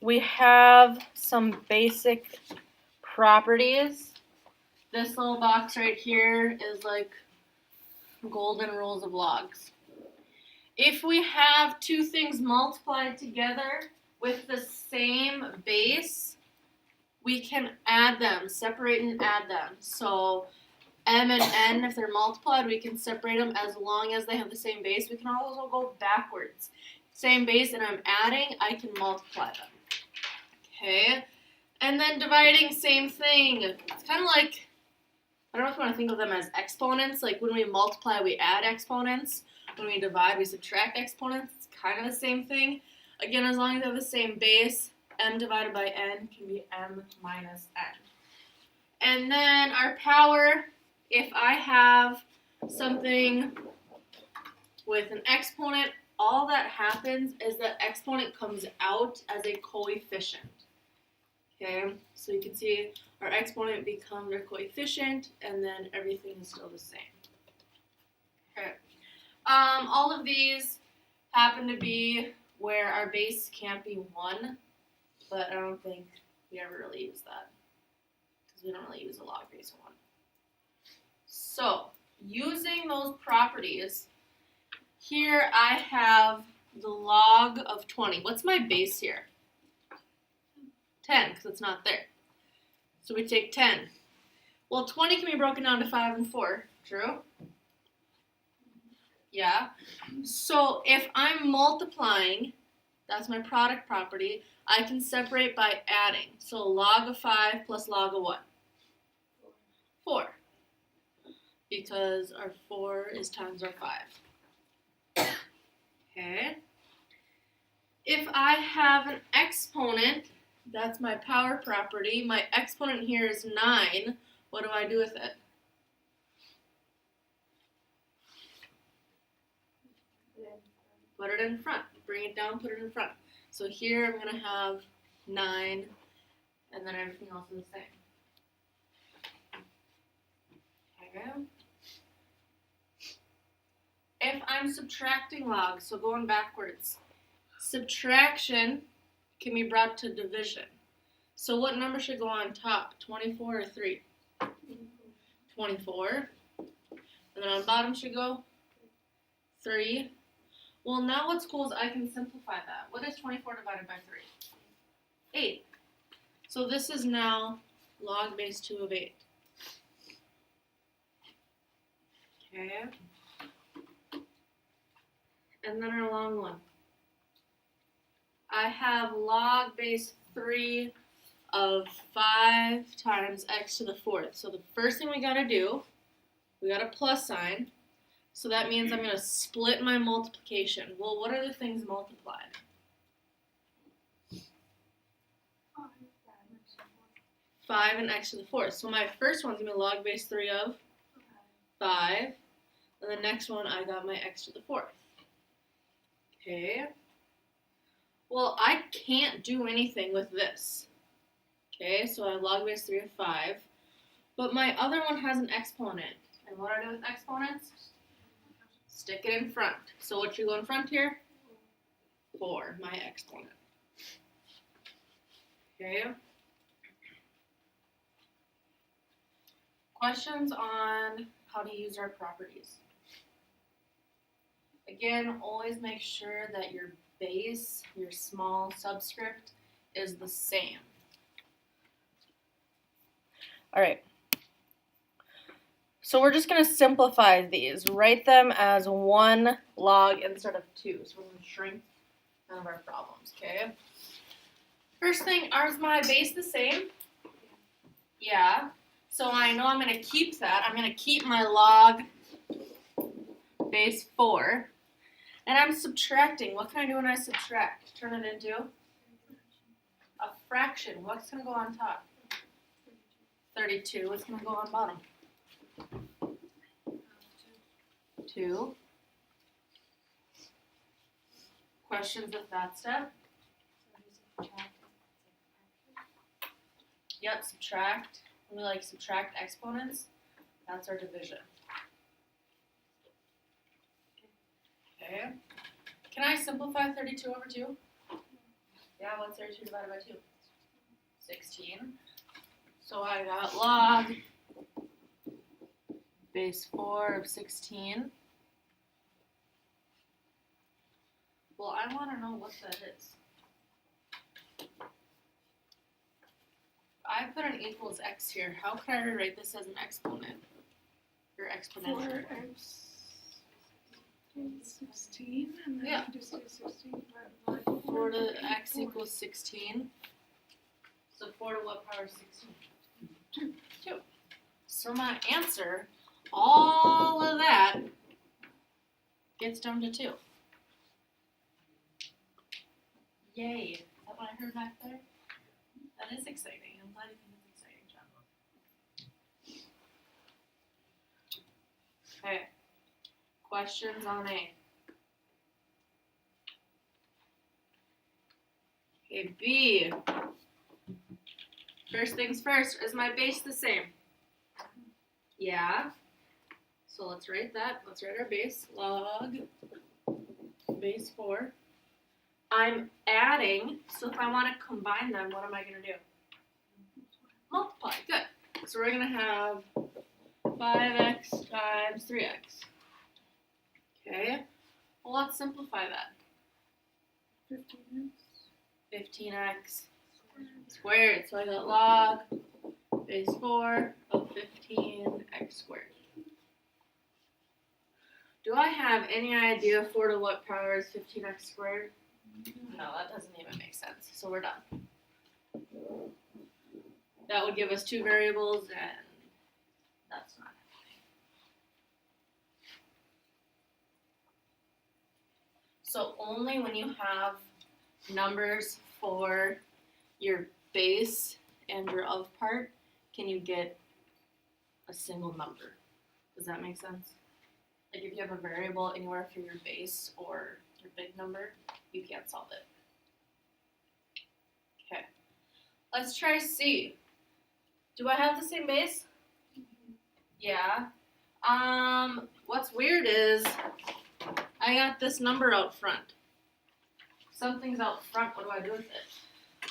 we have some basic properties. This little box right here is like golden rules of logs. If we have two things multiplied together with the same base, we can add them, separate and add them. So m and n, if they're multiplied, we can separate them as long as they have the same base. We can also go backwards. Same base and I'm adding, I can multiply them. Okay, and then dividing, same thing. It's kind of like, I don't know if you want to think of them as exponents. Like when we multiply, we add exponents. When we divide, we subtract exponents. It's kind of the same thing. Again, as long as they have the same base, m divided by n can be m minus n. And then our power, if I have something with an exponent, all that happens is that exponent comes out as a coefficient. Okay, so you can see our exponent becomes our coefficient, and then everything is still the same. Okay, all of these happen to be where our base can't be 1, but I don't think we ever really use that because we don't really use a log base 1. So, using those properties, here I have the log of 20. What's my base here? 10, because it's not there. So we take 10. Well, 20 can be broken down to 5 and 4. True? Yeah. So if I'm multiplying, that's my product property, I can separate by adding. So log of 5 plus log of what? 4. Because our 4 is times our 5. Okay. If I have an exponent, that's my power property. My exponent here is 9. What do I do with it? Put it in front. Bring it down, put it in front. So here I'm going to have 9, and then everything else is the same. Okay. If I'm subtracting logs, so going backwards, subtraction can be brought to division. So what number should go on top, 24 or 3? 24. And then on bottom should go 3. Well, now what's cool is I can simplify that. What is 24 divided by 3? 8. So this is now log base 2 of 8. Okay. And then our long one. I have log base 3 of 5 times x to the 4th. So the first thing we got to do, we got a plus sign. So that means I'm going to split my multiplication. Well, what are the things multiplied? 5 and x to the 4th. So my first one's going to be log base 3 of 5. And the next one, I got my x to the 4th. Okay. Well, I can't do anything with this. Okay, so I have log base 3 of 5. But my other one has an exponent. And what do I do with exponents? Stick it in front. So what should go in front here? 4, my exponent. Okay. Questions on how to use our properties? Again, always make sure that your base, your small subscript, is the same. All right. So we're just going to simplify these. Write them as 1 log instead of 2. So we're going to shrink none of our problems, okay? First thing, is my base the same? Yeah. So I know I'm going to keep that. I'm going to keep my log base 4. And I'm subtracting. What can I do when I subtract? Turn it into a fraction. What's going to go on top? 32. What's going to go on bottom? 2. Questions with that step? Yep, subtract. When we subtract exponents, that's our division. Okay. Can I simplify 32 over 2? Yeah, what's 32 divided by 2? 16. So I got log base 4 of 16. Well, I want to know what that is. I put an equals x here. How could I rewrite this as an exponent? Or exponential? 16, and then Yeah. you can just say 16 divided by 4 to x equals 16. So 4 to what power is 16? 2. So my answer, all of that, gets down to 2. Yay. Is that what I heard back there? That is exciting. I'm glad you think it's exciting, John. Okay. Questions on A. Okay, B. First things first, is my base the same? Yeah. So let's write that. Let's write our base. Log base 4. I'm adding, so if I want to combine them, what am I going to do? Multiply. Good. So we're going to have 5x times 3x. Okay. Well, let's simplify that. 15x 15x squared. So I got log base 4 of 15x squared. Do I have any idea 4 to what power is 15x squared? No, that doesn't even make sense. So we're done. That would give us 2 variables, and that's not happening. So only when you have numbers for your base and your of part can you get a single number. Does that make sense? Like if you have a variable anywhere for your base or your big number, you can't solve it. Okay. Let's try C. Do I have the same base? Yeah. What's weird is I got this number out front. Something's out front, what do I do with it?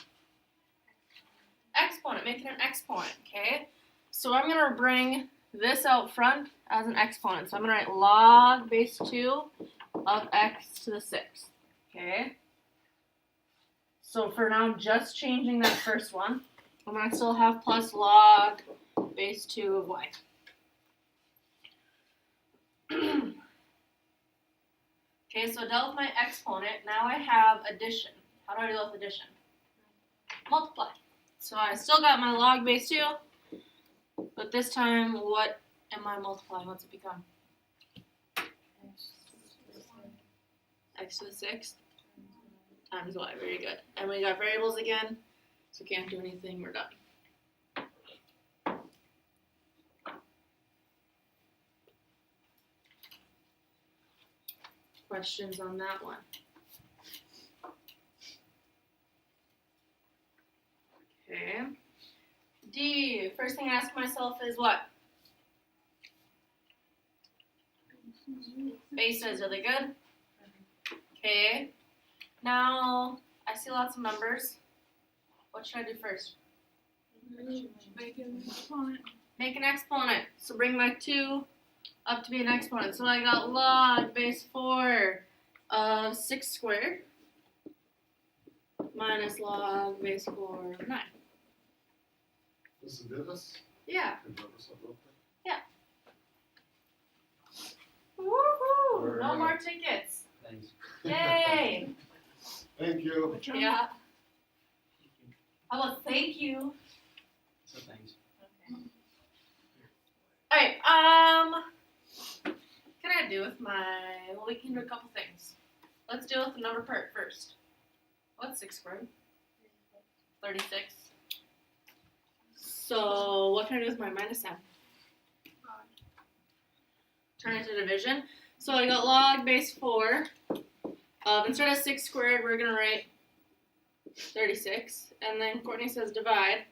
Exponent, make it an exponent, okay? So I'm gonna bring this out front as an exponent. So I'm gonna write log base 2 of x to the 6th, okay? So for now, just changing that first one, I'm gonna still have plus log base 2 of y. Okay, so I dealt with my exponent. Now I have addition. How do I deal with addition? Multiply. So I still got my log base 2, but this time, what am I multiplying? What's it become? X to the 6th times y. Very good. And we got variables again, so can't do anything. We're done. Questions on that one? Okay. D. First thing I ask myself is what? Bases, are they good? Okay. Now, I see lots of numbers. What should I do first? make an exponent. Make an exponent. So bring my 2 up to be an exponent. So I got log base 4 of 6 squared minus log base 4 of 9. This is this? Yeah. Can you ever set it up Woohoo! Very No good. more tickets. Thanks. Yay! there? Thank you. Good job. Yeah. How about thank you? So thanks. Alright, can I do with my, well, we can do a couple things. Let's deal with the number part first. What's 6 squared? 36. So, what can I do with my minus sign? Turn it to division. So I got log base 4. Instead of 6 squared, we're going to write 36. And then Courtney says divide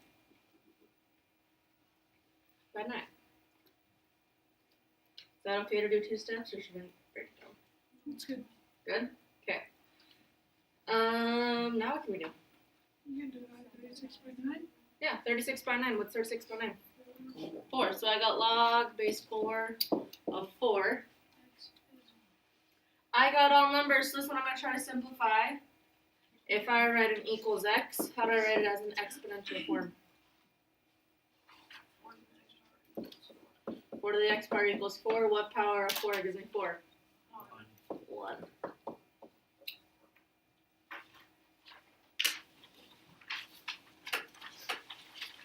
by 9. Is that okay to do 2 steps, or should I break it down? That's good. Good? Okay. Now what can we do? You can do that, 36 by 9. Yeah, 36 by 9. What's 36 by 9? 4. So I got log base 4 of 4. I got all numbers, so this one I'm going to try to simplify. If I write an equals x, how do I write it as an exponential form? 4 to the x power equals 4. What power of 4 gives me 4? 1.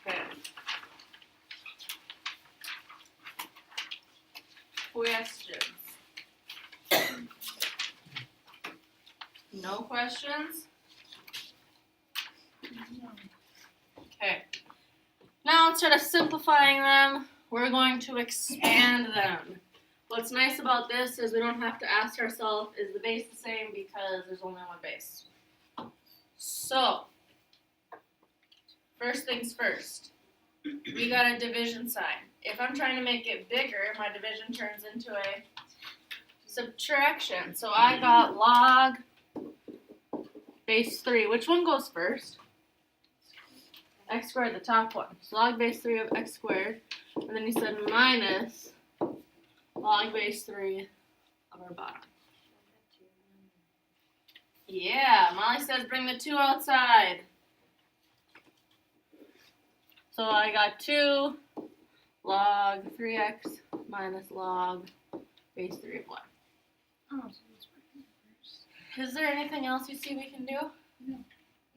Okay. Questions? No questions? Okay. Now instead of simplifying them, we're going to expand them. What's nice about this is we don't have to ask ourselves, is the base the same, because there's only one base. So, first things first, we got a division sign. If I'm trying to make it bigger, my division turns into a subtraction. So I got log base 3. Which one goes first? X squared, the top one. So log base 3 of x squared. And then you said minus log base 3 of our bottom. Yeah, Molly says bring the 2 outside. So I got 2 log 3x minus log base 3 of 1. Oh, so let's bring it first. Is there anything else you see we can do? No.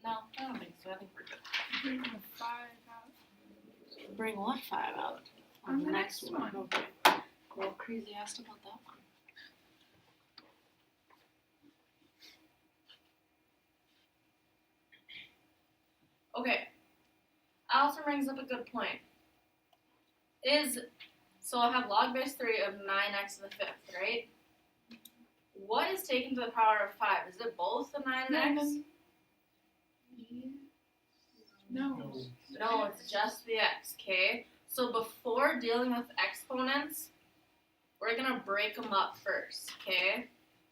No, I don't think so. I think we're good. Bring the 5 out. Bring what 5 out? On the next one. Okay. Well, crazy asked about that one. Okay. Allison brings up a good point. So I have log base 3 of 9x to the 5th, right? What is taken to the power of 5? Is it both the 9 and x? No. No, it's just the x, okay? So before dealing with exponents, we're going to break them up first, okay?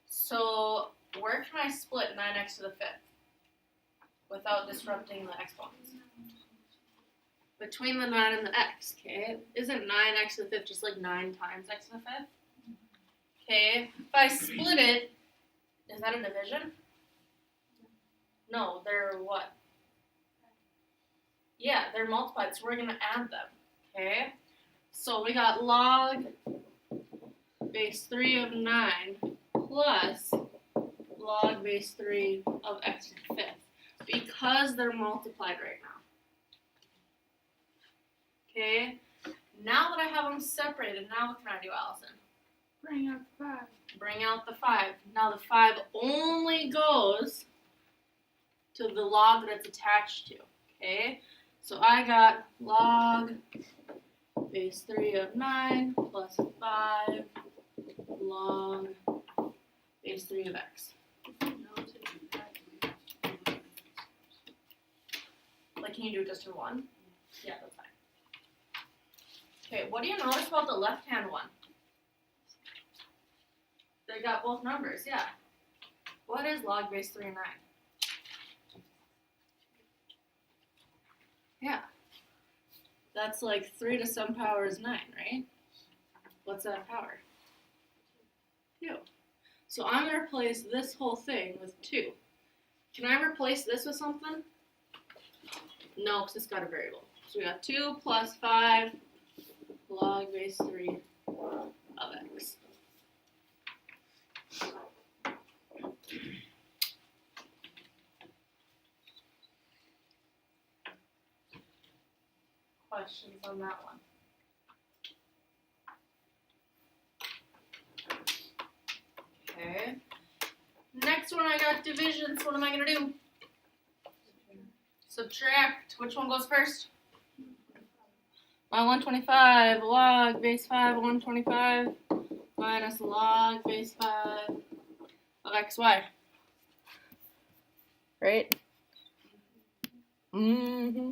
So where can I split 9x to the 5th without disrupting the exponents? Between the 9 and the x, okay? Isn't 9x to the 5th just like 9 times x to the 5th? Okay, if I split it, is that a division? No, they're what? Yeah, they're multiplied, so we're going to add them, okay? So we got log base 3 of 9 plus log base 3 of x to the 5th because they're multiplied right now. Okay, now that I have them separated, now what can I do, Allison? Bring out the 5. Bring out the 5. Now the 5 only goes to the log that it's attached to, okay? So I got log base 3 of 9 plus 5 log base 3 of x. Like, can you do it just in one? Yeah, that's fine. Okay, what do you notice about the left-hand one? They got both numbers, yeah. What is log base 3 of 9? Yeah. That's like 3 to some power is 9, right? What's that power? 2. So I'm going to replace this whole thing with 2. Can I replace this with something? No, because it's got a variable. So we got 2 plus 5 log base 3 of x. Questions on that one? Okay. Next one I got divisions. What am I going to do? Subtract. Which one goes first? My 125 log base 5 125 minus log base 5 of xy. Right? Mm-hmm.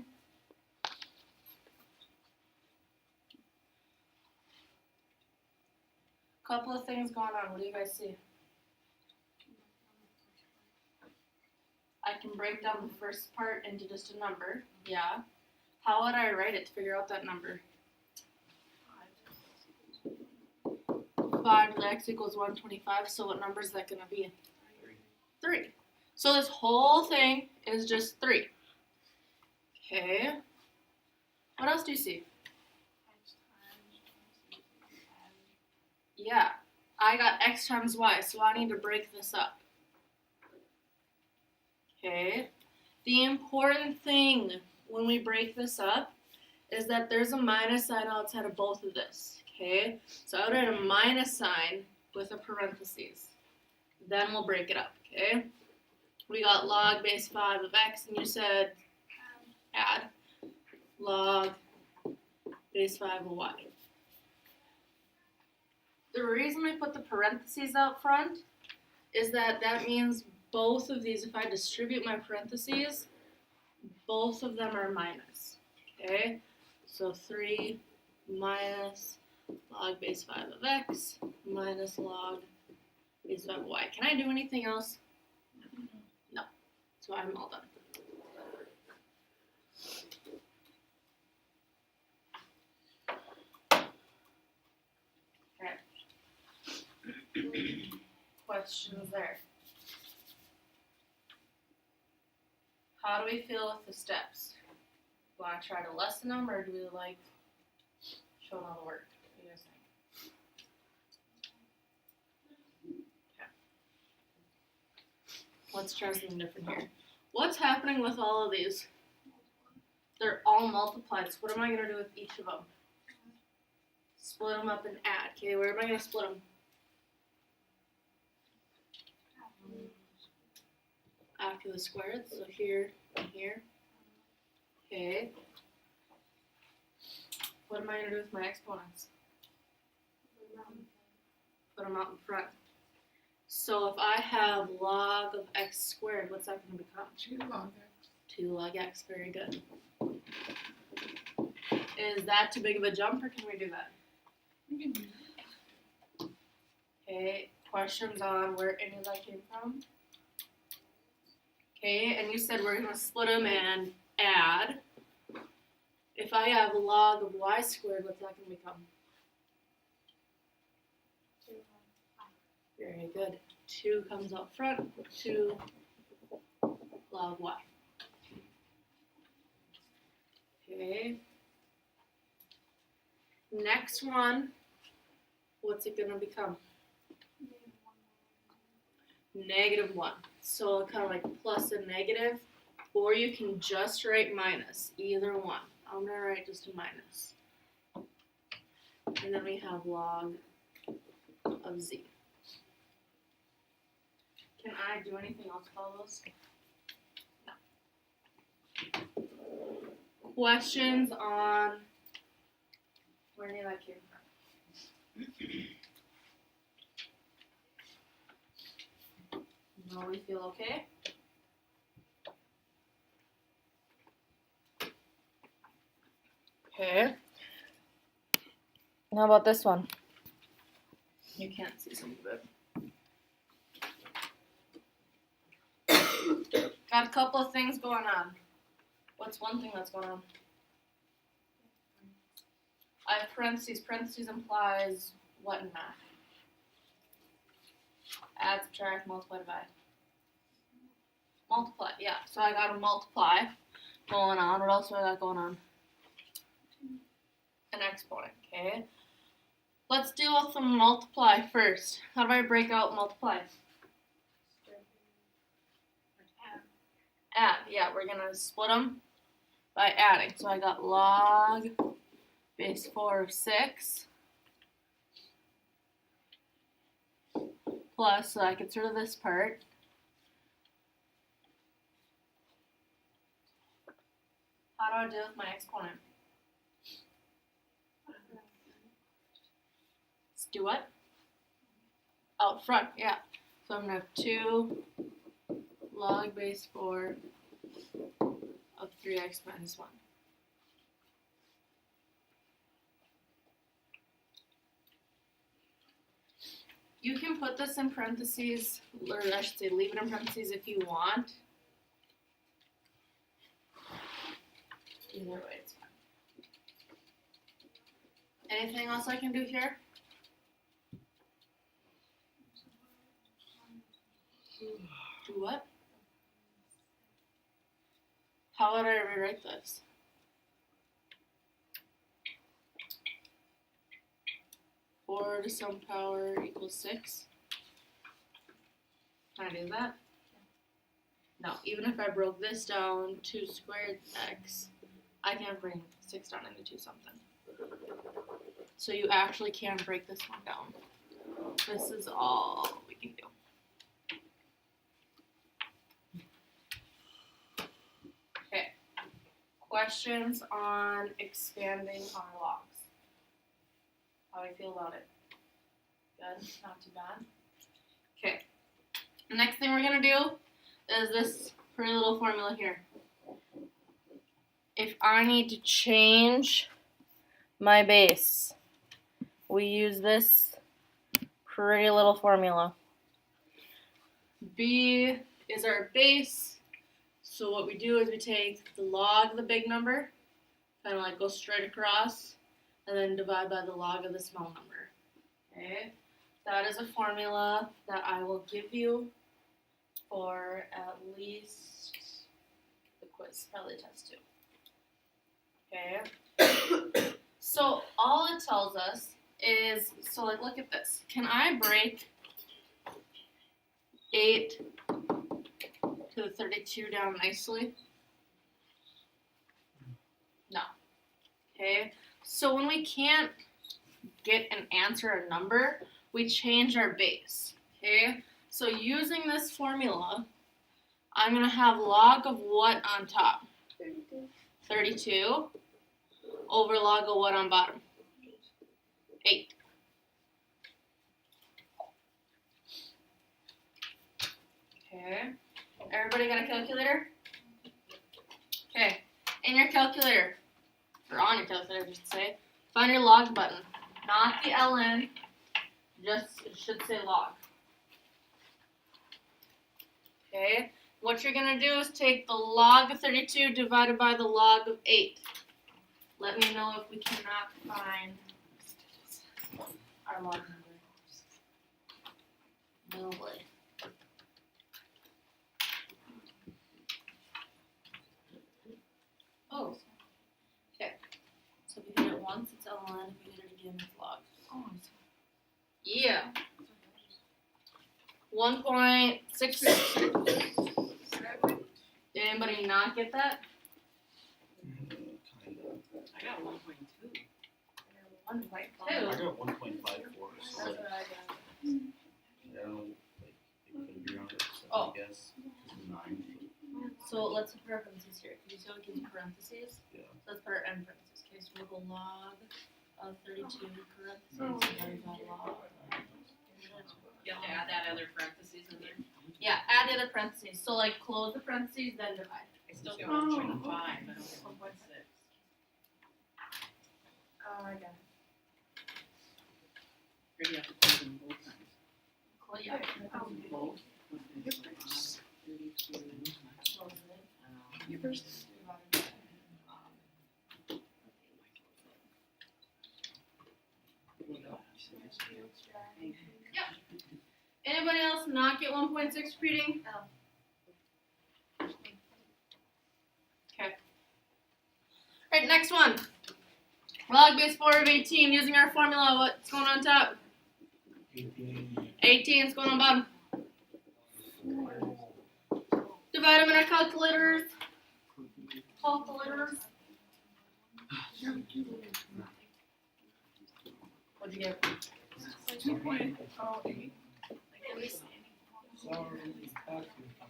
Couple of things going on. What do you guys see? I can break down the first part into just a number. Yeah. How would I write it to figure out that number? 5 to the x equals 125. So what number is that going to be? 3. So this whole thing is just 3. Okay. What else do you see? Yeah. I got x times y, so I need to break this up. Okay. The important thing when we break this up is that there's a minus sign outside of both of this. Okay. So I would write a minus sign with a parentheses. Then we'll break it up. Okay. We got log base 5 of x, and you said add log base 5 of y. The reason I put the parentheses out front is that means both of these, if I distribute my parentheses, both of them are minus. Okay? So 3 minus log base 5 of x minus log base 5 of y. Can I do anything else? No. So I'm all done. Questions there? How do we feel with the steps? Do you want to try to lessen them, or do we like showing all the work? What do you guys think? Okay. Let's try something different here. What's happening with all of these? They're all multiplied, so what am I going to do with each of them? Split them up and add. Okay, where am I going to split them? After the squared, so here and here. Okay. What am I going to do with my exponents? Put them out in front. So if I have log of x squared, what's that going to become? 2 log x. 2 log x, very good. Is that too big of a jump, or can we do that? We can do that. Okay, questions on where any of that came from? Okay, and you said we're going to split them and add. If I have log of y squared, what's that going to become? Very good. 2 comes out front, 2 log y. Okay. Next one, what's it going to become? -1. So kind of like plus and negative, or you can just write minus, either one. I'm going to write just a minus. And then we have log of z. Can I do anything else with all those? No. Questions on where any of that came from? No, we feel okay? Okay. How about this one? You can't see some of it. Got a couple of things going on. What's one thing that's going on? I have parentheses. Parentheses implies what in math? Add, subtract, multiply, divide. Multiply, yeah. So I got a multiply going on. What else do I got going on? An exponent, okay? Let's deal with the multiply first. How do I break out multiply? Add, yeah, we're going to split them by adding. So I got log base 4 of 6 plus, so I get rid of this part. How do I deal with my exponent? Let's do what? Out front, yeah. So I'm going to have 2 log base 4 of 3x minus 1. You can put this in parentheses, or I should say leave it in parentheses if you want. Either way, it's fine. Anything else I can do here? Do what? How would I rewrite this? Four to some power equals 6. Can I do that? No, even if I broke this down, 2 squared x, I can't bring 6 down into 2 something. So you actually can break this one down. This is all we can do. Okay. Questions on expanding our logs? How do I feel about it? Good, not too bad. Okay. The next thing we're gonna do is this pretty little formula here. If I need to change my base, we use this pretty little formula. B is our base, so what we do is we take the log of the big number, kind of like go straight across, and then divide by the log of the small number. Okay, that is a formula that I will give you for at least the quiz, probably test 2. Okay, so all it tells us is, so like look at this. Can I break 8 to the 32 down nicely? No. Okay, so when we can't get an answer, a number, we change our base. Okay, so using this formula, I'm going to have log of what on top? 32 over log of what on bottom? 8. Okay, everybody got a calculator? Okay, in your calculator, or on your calculator I should say, find your log button, not the ln, just it should say log. Okay, what you're going to do is take the log of 32 divided by the log of 8. Let me know if we cannot find our log number. No way. Oh. Okay. So if we hit it once, it's ln. If we hit it again, it's log. Oh, yeah. 1.6. Did anybody not get that? I got 1.2. 1.2. I got 1.54. So That's like, what I got. I don't know, like it could be around it. So Oh. I guess 9. So let's put parentheses here. Can you see what gives parentheses? Yeah. So let's put our end parentheses. Okay, so we'll go log of 32 parentheses divided by log. You have to add that other parentheses in there. Yeah, add the other parentheses. So like close the parentheses, then divide. I still get 1.5, but I don't get 1.6. Oh my god. Or do you have to put them both times? Cool, yeah. Both? 32. Close it. You first. Divided by- Anybody else not get 1.6 repeating? Okay. Alright, next one. Log base 4 of 18 using our formula. What's going on top? 18 is going on bottom. Divide them in our calculators. Calculators. What'd you get? 2.08.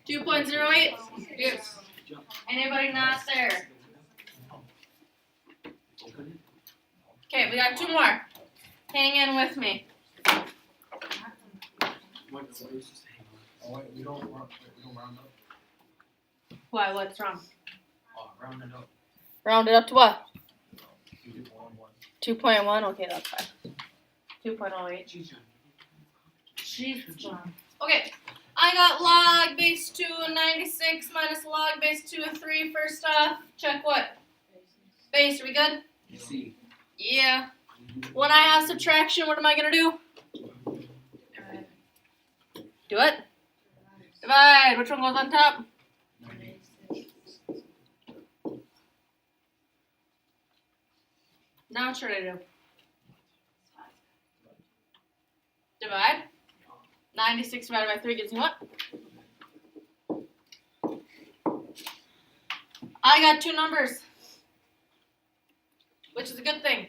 2.08? Yes. Anybody not there? Okay, we got 2 more. Hang in with me. Oh, wait, we don't round up? Why, what's wrong? Round it up. Round it up to what? You get 1. 2.1? Okay, that's fine. 2.08. Jeez, John. Okay, I got log base 2 of 96 minus log base 2 of 3. First off, check what? Base, are we good? See. Yeah. When I have subtraction, what am I gonna do? Do it. Divide. Which one goes on top? Now what should I do? Divide. 96 divided by 3 gives me what? I got two numbers, which is a good thing.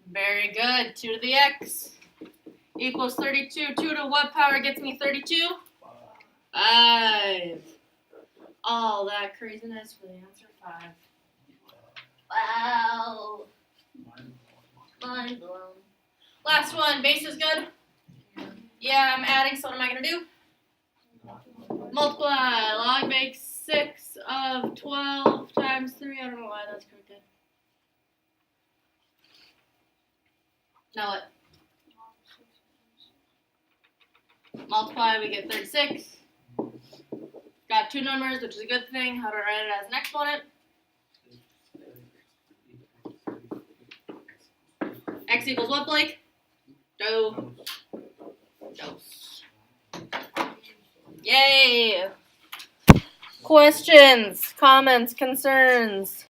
Very good. 2 to the x equals 32. 2 to what power gets me 32? 5. All that craziness for the answer 5. Wow. Mind blown. Last one. Base is good? Yeah, I'm adding, so what am I going to do? Multiply. Log makes 6 of 12 times 3. I don't know why that's crooked. Now what? Multiply, we get 36. Got two numbers, which is a good thing. How do I write it as an exponent? X equals what, Blake? Dose. Yay! Questions, comments, concerns?